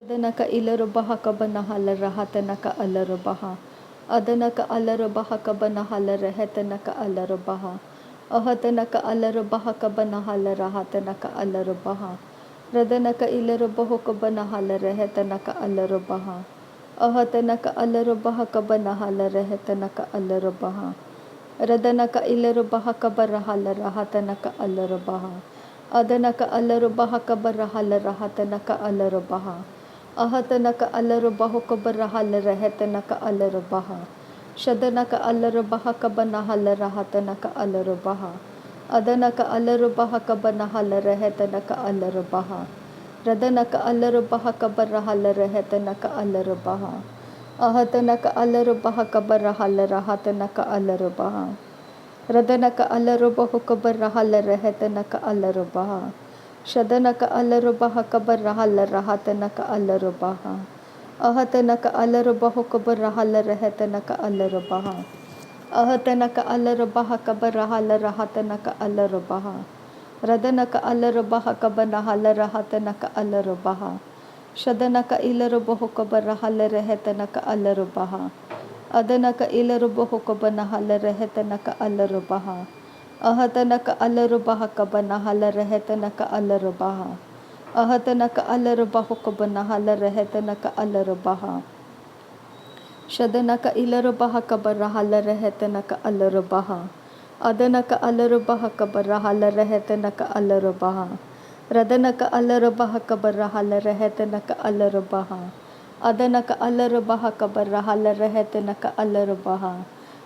Adanaka ilarubaha kabanahala rahatanaka alarubaha. Adanaka alarubaha kabanahala rahatanaka alarubaha. Ahatanaka alarubaha kabanahala rahatanaka alarubaha. Radanaka ilarubaho kabanahala rahatanaka alarubaha. Ahatanaka alarubaha kabanahala rahatanaka alarubaha. Radanaka ilarubaha kabarahala rahatanaka alarubaha. Adanaka alarubaha kabarahala rahatanaka alarubaha. Ahatanaka alarubaho kabarahala rahatanaka alarubaha. Shadanaka alarubaha kabanahala rahatanaka alarubaha. Adanaka alarubaha kabanahala rahatanaka alarubaha. Radanaka alarubaha kabarahala rahatanaka alarubaha. Ahatanaka alarubaha kabarahala rahatanaka alarubaha. Radanaka alarubaho kabarahala rahatanaka alarubaha. Shadanaka alarubaha kabarahala rahatanaka alarubaha. Ahatanaka alarubaho kabarahala rahatanaka alarubaha. Ahatanaka alarubaha kabarahala rahatanaka alarubaha. Radanaka alarubaha kabanahala rahatanaka alarubaha. Shadanaka ilarubaho kabarahala rahatanaka alarubaha. Adanaka ilarubaho kabanahala rahatanaka alarubaha. Ahatanaka alarubaha kabanahala rahatanaka alarubaha. Ahatanaka alarubaho kabanahala rahatanaka alarubaha. Shadanaka ilarubaha kabarahala rahatanaka alarubaha. Adanaka alarubaha kabarahala rahatanaka alarubaha. Radanaka alarubaha kabarahala rahatanaka alarubaha. Adanaka alarubaha kabarahala rahatanaka alarubaha.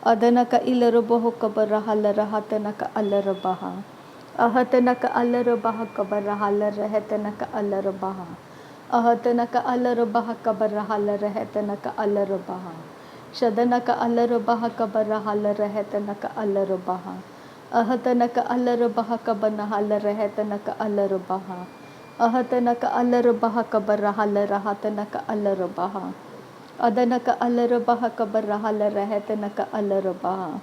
Adanaka ilarubaho kabarahala rahatanaka alarubaha. Ahatanaka alarubaha kabarahala rahatanaka alarubaha. Ahatanaka alarubaha kabarahala rahatanaka alarubaha. Shadanaka alarubaha kabarahala rahatanaka alarubaha. Ahatanaka alarubaha kabanahala rahatanaka alarubaha. Ahatanaka alarubaha kabarahala rahatanaka alarubaha. Adanaka alarubaha kabarahala rahatanaka alarubaha.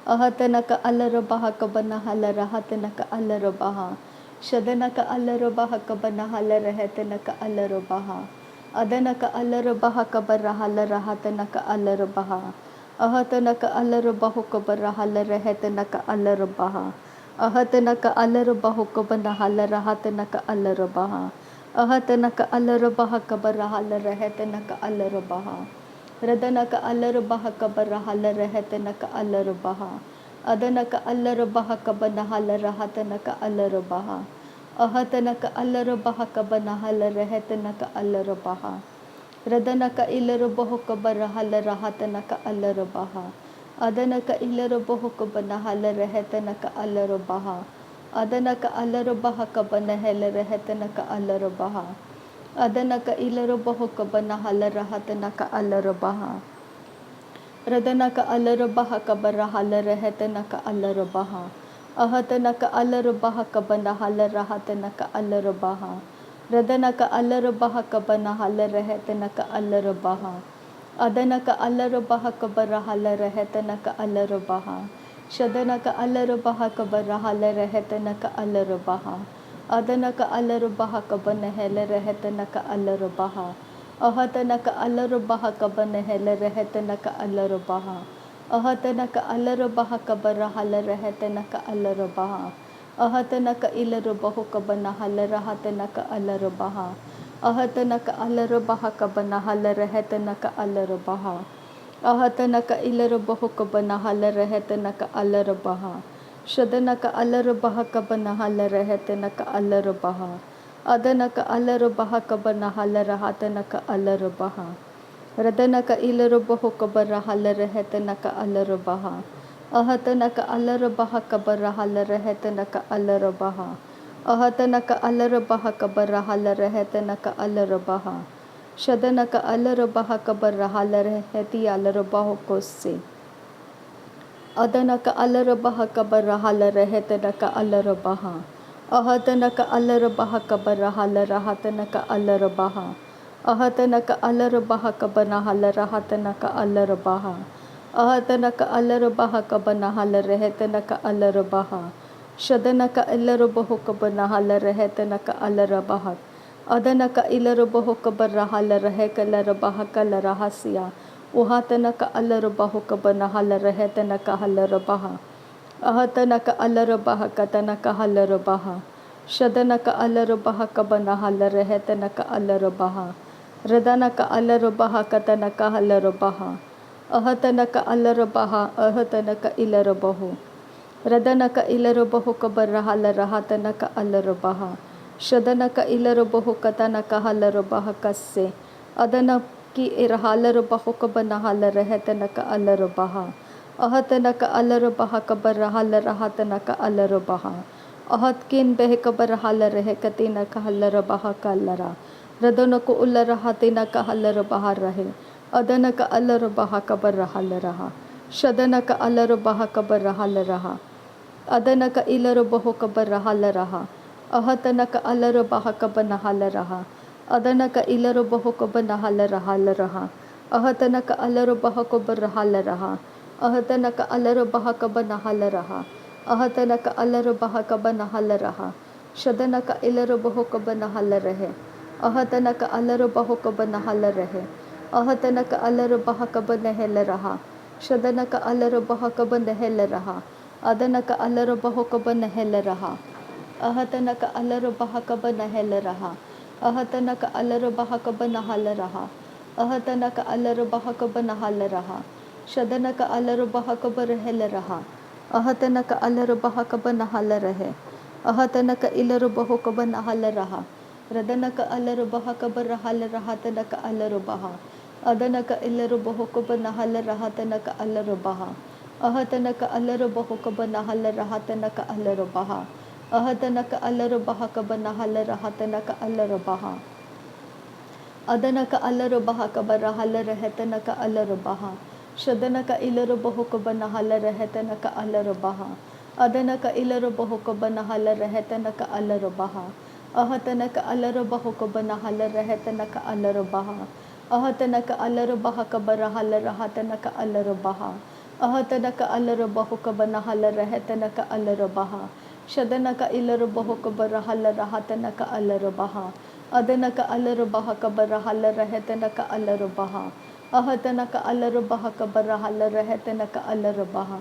Ahatanaka alarubaha kabanahala rahatanaka alarubaha. Shadanaka alarubaha kabanahala rahatanaka alarubaha. Adanaka alarubaha kabarahala rahatanaka alarubaha. Ahatanaka alarubaho kabarahala rahatanaka alarubaha. Ahatanaka alarubaho kabanahala rahatanaka alarubaha. Ahatanaka alarubaha kabarahala rahatanaka alarubaha. Radanaka alarubaha kabarahala rahatanaka alarubaha. Adanaka alarubaha kabanahala rahatanaka alarubaha. Ahatanaka alarubaha kabanahala rahatanaka alarubaha. Radanaka ilarubaho kabarahala rahatanaka alarubaha. Adanaka ilarubaho kabanahala rahatanaka alarubaha. Adanaka alarubaha kabanahala rahatanaka alarubaha. Adanaka ilarubaho kabanahala rahatanaka alarubaha. Radanaka alarubaha kabarahala rahatanaka alarubaha. Ahatanaka alarubaha kabanahala rahatanaka alarubaha. Radanaka alarubaha kabanahala rahatanaka alarubaha. Adanaka alarubaha kabarahala rahatanaka alarubaha. Shadanaka alarubaha kabarahala rahatanaka alarubaha. Adanaka alarubaha kabanahala rahatanaka alarubaha. Ahatanaka alarubaha kabanahala rahatanaka alarubaha. Ahatanaka alarubaha kabarahala rahatanaka alarubaha. Ahatanaka ilarubaho kabanahala rahatanaka alarubaha. Ahatanaka alarubaha kabanahala rahatanaka alarubaha. Ahatanaka ilarubaho kabanahala rahatanaka alarubaha. Shadanaka alarubaha kabanahala rahatanaka alarubaha. Adanaka alarubaha kabanahala rahatanaka alarubaha. Radanaka ilarubaho kabarahala rahatanaka alarubaha. Ahatanaka alarubaha kabarahala rahatanaka alarubaha. Ahatanaka alarubaha kabarahala rahatanaka alarubaha. Shadanaka alarubaha kabarahala rahati alarubaho kosse. Adanaka alarubaha kabarahala rahatanaka alarubaha. Ahatanaka alarubaha kabarahala rahatanaka alarubaha. Ahatanaka alarubaha kabanahala rahatanaka alarubaha. Ahatanaka alarubaha kabanahala rahatanaka alarubaha. Shadanaka alarubaho kabanahala rahatanaka alarubaha. Adanaka ilarubahoka barahala reheka larabahaka larahasia. Uhatanaka alarabahoka banahala rehetanaka halarabaha. Ahatanaka alarabahaka tanaka halarabaha. Shadanaka alarabahaka banahala rehetanaka alarabaha. Radanaka alarabahaka tanaka halarabaha. Ahatanaka alarabaha ahatanaka ilarabahu. Radanaka ilarabahoka barahala rahatanaka alarabaha. Shadanaka ilarabahoka tanaka halarabaha kasse. Adanaki irahalarabahoka banahala rehetanaka alarabaha. Ahatanaka alarabahaka barahala rahatanaka alarabaha. Ahatkin beheka barahala rehekatinaka halarabahaka lara. Radonaka ularahatinaka halarabaha rahe. Adanaka alarabahaka barahalaraha. Shadanaka alarabahaka barahalaraha. Adanaka ilarabahoka barahalaraha. Ahatanaka alarabahaka banahalaraha. Adanaka ilarabahoka banahalaraha. Ahatanaka alarabahaka barahalaraha. Ahatanaka alarabahaka banahalaraha. Ahatanaka alarabahaka banahalaraha. Shadanaka ilarabahoka banahalarehe. Ahatanaka alarabahoka banahalarehe. Ahatanaka alarabahaka banahelaraha. Shadanaka alarabahaka banahelaraha. Adanaka alarabahoka banahelaraha. Ahatanaka alarabahaka banahelaraha. Ahatanaka alarabahaka banahalaraha. Ahatanaka alarabahaka banahalaraha. Shadanaka alarabahaka banahelaraha. Ahatanaka alarabahaka banahalarehe. Ahatanaka ilarabahoka banahalareha. Radanaka alarabahaka banahalaraha tanaka alarabaha. Adanaka ilarabahoka banahalareha tanaka alarabaha. Ahatanaka alarabahoka banahalareha tanaka alarabaha. Ahatanaka alarabahaka banahalareha tanaka alarabaha. Adanaka alarabahaka banahalarehe tanaka alarabaha. Shadanaka ilarabahoka banahalarehe tanaka alarabaha. Adanaka ilarabahoka banahalarehe tanaka alarabaha. Ahatanaka alarabahoka banahalarehe tanaka alarabaha. Ahatanaka alarabahaka banahalaraha tanaka alarabaha. Ahatanaka alarabahoka banahalarehe tanaka alarabaha. Shadanaka ilarabahoka banahalaraha tanaka alarabaha. Adanaka alarabahaka banahalarehe tanaka alarabaha. Ahatanaka alarabahaka banahalarehe tanaka alarabaha.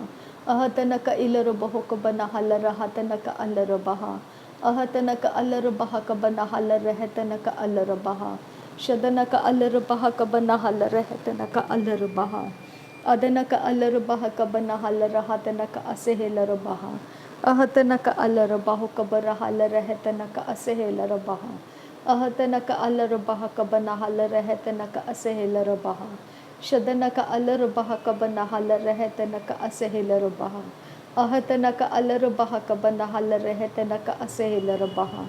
Ahatanaka ilarabahoka banahalareha tanaka alarabaha. Ahatanaka alarabahaka banahalarehe tanaka alarabaha. Shadanaka alarabahaka banahalarehe tanaka alarabaha. Adanaka alarabahaka banahalareha tanaka asehelarabaha. Ahatanaka alarabahoka banahalarehe tanaka asehelarabaha. Ahatanaka alarabahaka banahalarehe tanaka asehelarabaha. Shadanaka alarabahaka banahalarehe tanaka asehelarabaha. Ahatanaka alarabahaka banahalarehe tanaka asehelarabaha.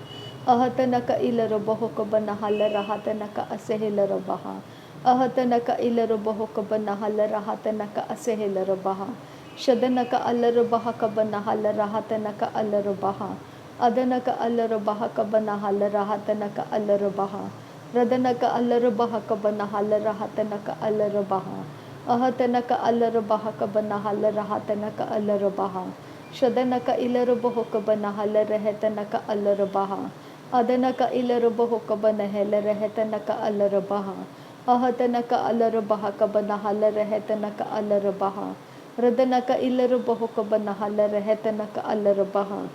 Ahatanaka ilarabahoka banahalareha tanaka asehelarabaha. Ahatanaka ilarabahoka banahalareha tanaka asehelarabaha. Shadanaka alarabahaka banahalareha tanaka alarabaha. Adanaka alarabahaka banahalareha tanaka alarabaha. Radanaka alarabahaka banahalareha tanaka alarabaha. Ahatanaka alarabahaka banahalareha tanaka alarabaha. Shadanaka ilarabahoka banahalarehe tanaka alarabaha. Adanaka ilarabahoka banahalarehe tanaka alarabaha. Ahatanaka alarabahaka banahalarehe tanaka alarabaha. Radanaka ilarabahoka banahalarehe tanaka alarabaha.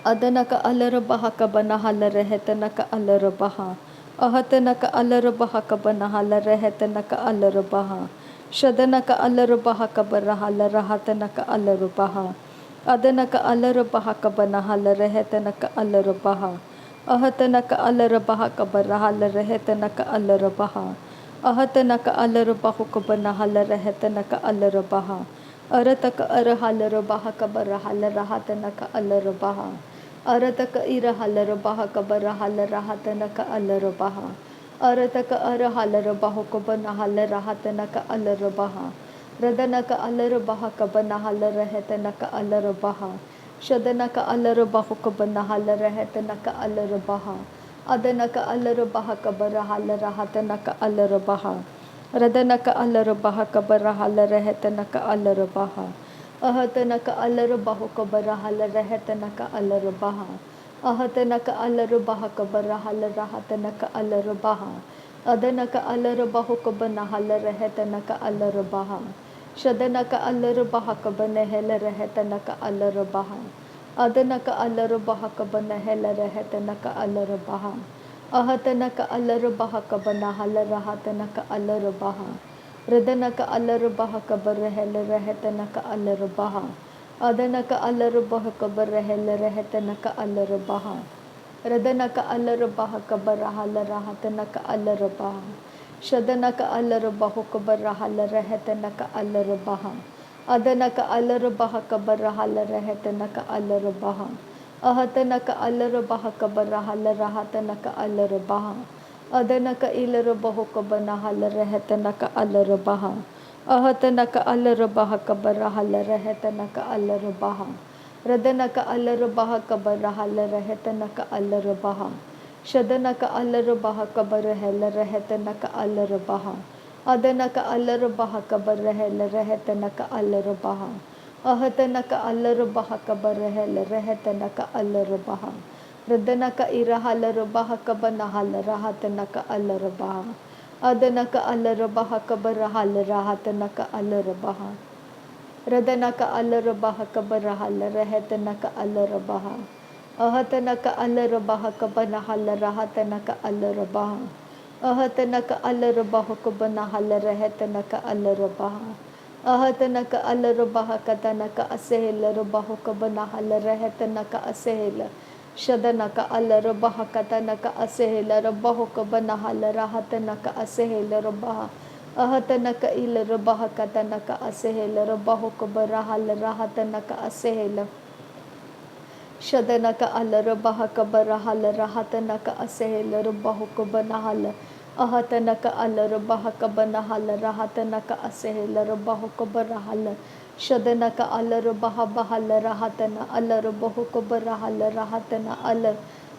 Adanaka alarabahaka banahalarehe tanaka alarabaha. Ahatanaka alarabahaka banahalarehe tanaka alarabaha. Shadanaka alarabahaka banahalareha tanaka alarabaha. Adanaka alarabahaka banahalarehe tanaka alarabaha. Ahatanaka alarabahaka banahalarehe tanaka alarabaha. Ahatanaka alarabahuka banahalarehe tanaka alarabaha. Arataka arahalarabahaka barahalaraha tanaka alarabaha. Arataka irahalarabahaka barahalaraha tanaka alarabaha. Arataka arahalarabahuka banahalareha tanaka alarabaha. Radanaka alarabahaka banahalarehe tanaka alarabaha. Shadanaka alarabahuka banahalarehe tanaka alarabaha. Adanaka alarabahaka barahalaraha tanaka alarabaha. Radanaka alarabahaka barahalarehe tanaka alarabaha. Ahatanaka alarabahuka barahalarehe tanaka alarabaha. ahata ka alarubaha ka barahal rahata ka alarubaha adana ka alarabahu ka banahal raheta ka alarabaha shadana ka alarabaha ka banahel raheta ka alarabaha adana ka alarabaha ka banahel raheta ka alarabaha ahatana ka alarabaha ka banahal rahata ka alarabaha radana ka alarabaha ka barahel raheta ka alarabaha adana ka alarabaha ka barahel raheta ka alarabaha radana ka alarabaha ka barahal rahata ka alarabaha shadana ka alarabahu ka barahal raheta ka alarabaha adana ka alarabaha ka barahal raheta ka alarabaha ahatana ka alarabaha ka barahal rahata ka alarabaha adana ka ilarabahu ka banahal raheta ka alarabaha ahatana ka alarabaha ka barahal raheta ka alarabaha radana ka alarabaha ka barahal raheta ka alarabaha shadana ka alarabaha ka barahal raheta ka alarabaha adana ka alarabaha ka barahal raheta ka alarabaha ahatana ka alarabaha ka barahal raheta ka alarabaha radana ka irahal rabaha ka banahal rahata ka alarabaha adana ka alarabaha ka barahal rahata ka alarabaha radana ka alarabaha ka barahal raheta ka alarabaha ahatana ka alarabaha ka banahal rahata ka alarabaha ahatana ka alarabaha ka banahal raheta ka alarabaha ahatana ka alarabaha ka tana ka asehel rabahu ka banahal raheta ka asehel shadana ka alarabaha ka tana ka asehel rabahu ka banahal rahata ka asehel rabaha ahatana ka ilarabaha ka tana ka asehel rabahu ka barahal rahata ka asehel shadana ka alarabaha ka barahal rahata ka asehel rabahu ka banahal ahatana ka alarabaha ka banahal rahata ka asehel rabahu ka barahal shadana ka alarabaha bahal rahata alarabahu ka barahal rahata alar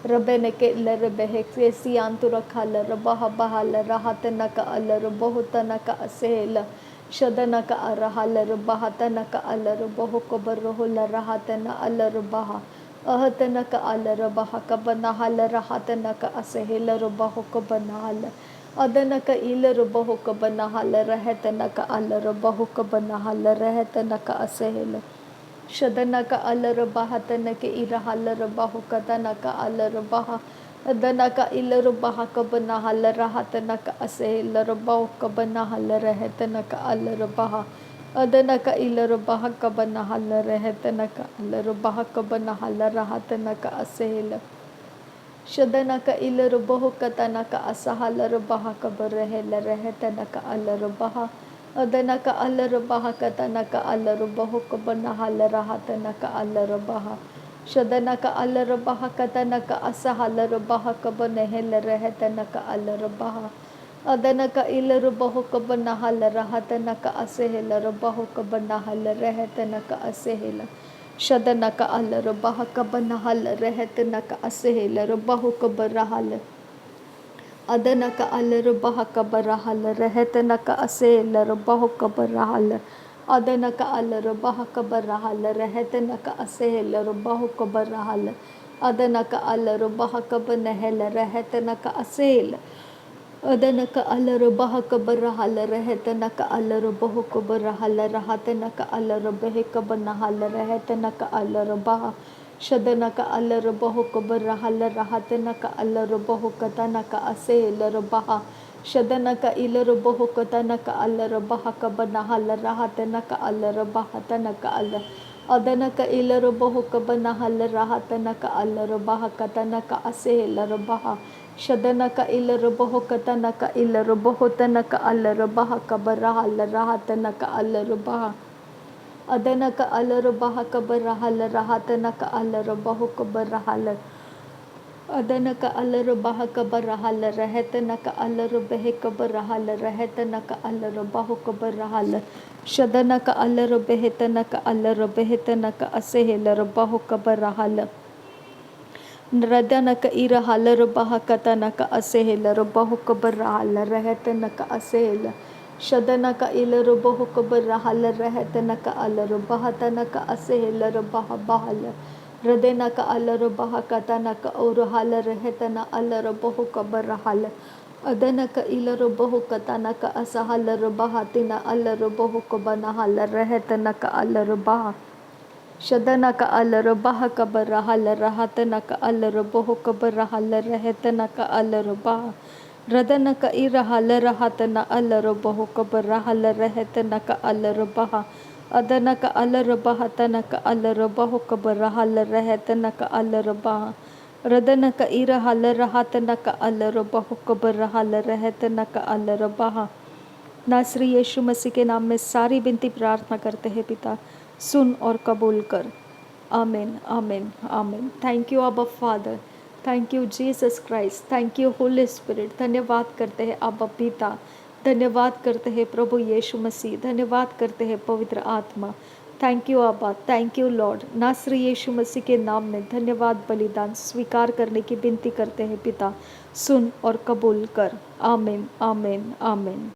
rabene ke larabehe ke siyantura khal rabaha bahal rahata ka alarabahu tana ka asehel shadana ka arahal rabaha tana ka alarabahu ka barahul rahata alarabaha ahatana ka alarabaha ka banahal rahata ka asehel rabahu ka banahal adana ka ilarabahu ka banahal rahata ka alarabahu ka banahal rahata ka asehel shadana ka alarabaha tana ke irahal rabahu ka tana ka alarabaha adana ka ilarabaha ka banahal rahata ka asehel rabahu ka banahal rahata ka alarabaha adana ka ilarabaha ka banahal rahata ka alarabaha ka banahal rahata ka asehel shadana ka ilarabahu ka tana ka asahal rabaha ka barahel rahata ka alarabaha adana ka alarabaha ka tana ka alarabahu ka banahal rahata ka alarabaha shadana ka alarabaha ka tana ka asahal rabaha ka banahel rahata ka alarabaha adana ka ilarabahu ka banahal rahata ka asehel rabahu ka banahal rahata ka asehel shadana ka alarabaha ka banahal rahata ka asehel rabahu ka barahal adana ka alarabaha ka barahal rahata ka asehel rabahu ka barahal adana ka alarabaha ka barahal rahata ka asehel rabahu ka barahal adana ka alarabaha ka banahel rahata ka asehel adana ka alarabaha ka barahal rahata ka alarabahu ka barahal rahata ka alarabahe ka banahal rahata ka alarabaha shadana ka alarabahu ka barahal rahata ka alarabahu ka tana ka asehel rabaha shadana ka ilarabahu ka tana ka alarabaha ka banahal rahata ka alarabaha tana ka adana ka ilarabahu ka banahal rahata ka alarabaha ka tana ka asehel rabaha shadana ka ilarabahu ka tana ka ilarabahu tana ka alarabaha ka barahal rahata ka alarabaha adana ka alarabaha ka barahal rahata ka alarabahu ka barahal adana ka alarabaha ka barahal rahata ka alarabahe ka barahal rahata ka alarabahu ka barahal shadana ka alarabahe tana ka alarabahe tana ka asehel rabahu ka barahal radana ka irahal rabaha ka tana ka asehel rabahu ka barahal rahata ka asehel shadana ka ilarabahu ka barahal rahata ka alarabaha tana ka asehel rabaha bahal Radena ka alaro baha katana ka oro halar hetana alaro boho kabar hal. Adana ka ilaro boho katana ka asahalar bahatina alaro boho kabana halar hetana ka alaro baha. Shadana ka alaro baha kabar halar rahatana ka alaro boho kabar halar hetana ka alaro baha. Radana ka ira halar rahatana alaro boho kabar halar hetana ka alaro baha. Adana ka alaro baha tana ka alaro baho kabar halar hetana ka alaro baha. Radana ka ira halar rahatana ka alaro baho kabar halar hetना का अल्लाह रब्बा। नासरी यीशु मसीह के नाम में सारी विनती प्रार्थना करते हैं पिता, सुन और कबूल कर। आमीन आमीन आमीन। थैंक यू अब्बा father, thank you Jesus Christ, thank you Holi spirit. धन्यवाद करते हैं अब्बा पिता, धन्यवाद करते हैं प्रभु यीशु मसीह, धन्यवाद करते हैं पवित्र आत्मा। थैंक यू अब्बा, थैंक यू लॉर्ड। नासरी यीशु मसीह के नाम में धन्यवाद बलिदान स्वीकार करने की विनती करते हैं पिता, सुन और कबूल कर। आमीन आमीन आमीन।